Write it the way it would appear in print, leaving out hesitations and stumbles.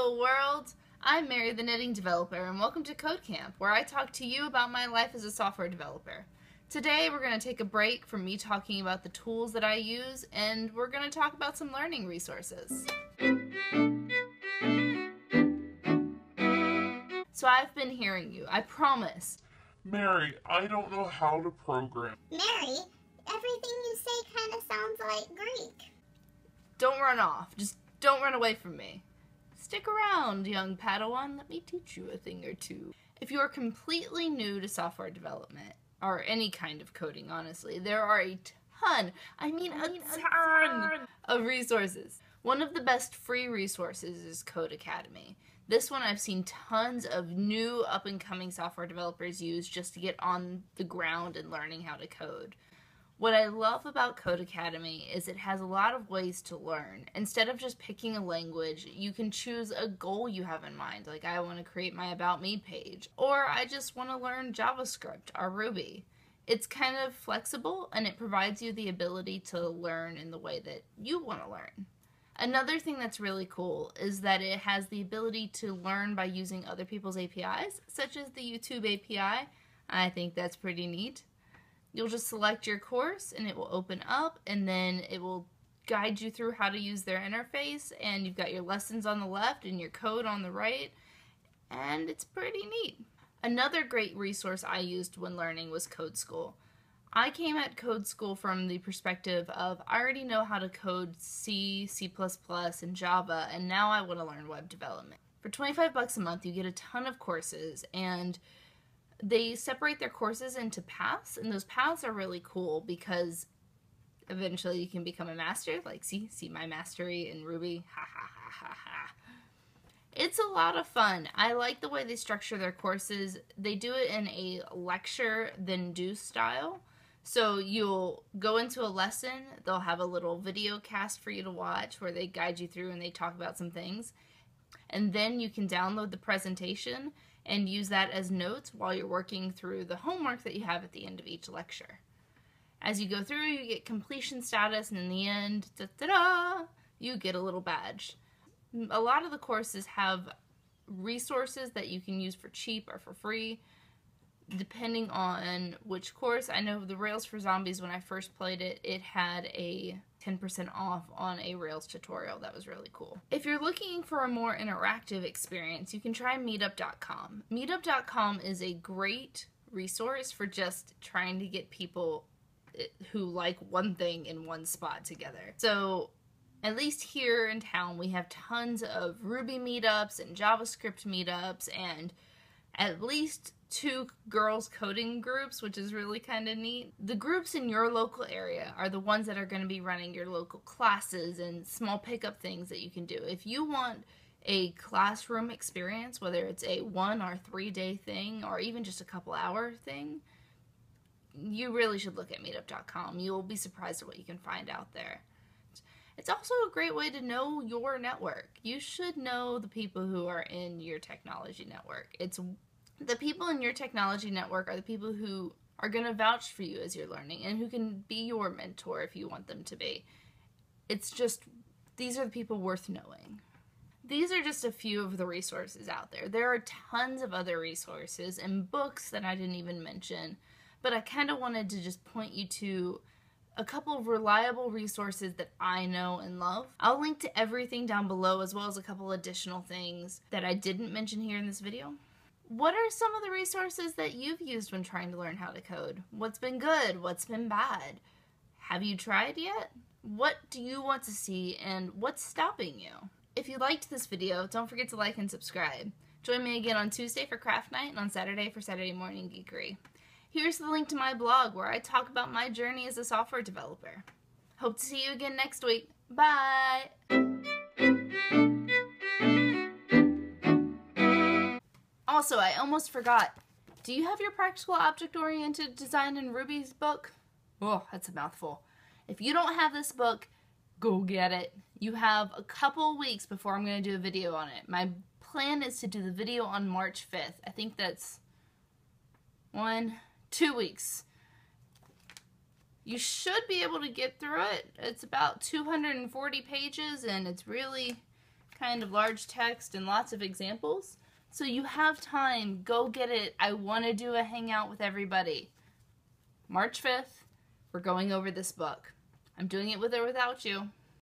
Hello world! I'm Mary the Knitting Developer and welcome to Code Camp, where I talk to you about my life as a software developer. Today we're going to take a break from me talking about the tools that I use and we're going to talk about some learning resources. So I've been hearing you, I promise. Mary, I don't know how to program. Mary, everything you say kind of sounds like Greek. Don't run off. Just don't run away from me. Stick around, young Padawan. Let me teach you a thing or two. If you are completely new to software development, or any kind of coding, honestly, there are a ton of resources. One of the best free resources is Code Academy. This one I've seen tons of new up-and-coming software developers use just to get on the ground and learning how to code. What I love about Code Academy is it has a lot of ways to learn. Instead of just picking a language, you can choose a goal you have in mind, like I want to create my About Me page, or I just want to learn JavaScript or Ruby. It's kind of flexible and it provides you the ability to learn in the way that you want to learn. Another thing that's really cool is that it has the ability to learn by using other people's APIs, such as the YouTube API. I think that's pretty neat. You'll just select your course and it will open up and then it will guide you through how to use their interface, and you've got your lessons on the left and your code on the right, and it's pretty neat. Another great resource I used when learning was Code School. I came at Code School from the perspective of I already know how to code C, C++, and Java, and now I want to learn web development. For $25 a month, you get a ton of courses, and they separate their courses into paths, and those paths are really cool because eventually you can become a master, like see my mastery in Ruby, ha ha ha ha ha. It's a lot of fun. I like the way they structure their courses. They do it in a lecture then do style. So you'll go into a lesson, they'll have a little video cast for you to watch where they guide you through and they talk about some things. And then you can download the presentation and use that as notes while you're working through the homework that you have at the end of each lecture. As you go through, you get completion status, and in the end, you get a little badge. A lot of the courses have resources that you can use for cheap or for free, depending on which course. I know the Rails for Zombies, when I first played it, it had a 10% off on a Rails tutorial. That was really cool. If you're looking for a more interactive experience, you can try Meetup.com. Meetup.com is a great resource for just trying to get people who like one thing in one spot together. So at least here in town, we have tons of Ruby meetups and JavaScript meetups and at least 2 girls coding groups, which is really kind of neat. The groups in your local area are the ones that are going to be running your local classes and small pickup things that you can do. If you want a classroom experience, whether it's a 1 or 3 day thing or even just a couple hour thing, you really should look at meetup.com. You'll be surprised at what you can find out there. It's also a great way to know your network. You should know the people who are in your technology network. The people in your technology network are the people who are going to vouch for you as you're learning and who can be your mentor if you want them to be. It's just, these are the people worth knowing. These are just a few of the resources out there. There are tons of other resources and books that I didn't even mention, but I kind of wanted to just point you to a couple of reliable resources that I know and love. I'll link to everything down below, as well as a couple additional things that I didn't mention here in this video. What are some of the resources that you've used when trying to learn how to code? What's been good? What's been bad? Have you tried yet? What do you want to see and what's stopping you? If you liked this video, don't forget to like and subscribe. Join me again on Tuesday for craft night and on Saturday for Saturday morning geekery. Here's the link to my blog where I talk about my journey as a software developer. Hope to see you again next week. Bye! Also, I almost forgot. Do you have your Practical Object-Oriented Design in Ruby's book? Oh, that's a mouthful. If you don't have this book, go get it. You have a couple weeks before I'm going to do a video on it. My plan is to do the video on March 5th. I think that's 2 weeks. You should be able to get through it. It's about 240 pages and it's really kind of large text and lots of examples. So you have time. Go get it. I want to do a hangout with everybody. March 5th, we're going over this book. I'm doing it with or without you.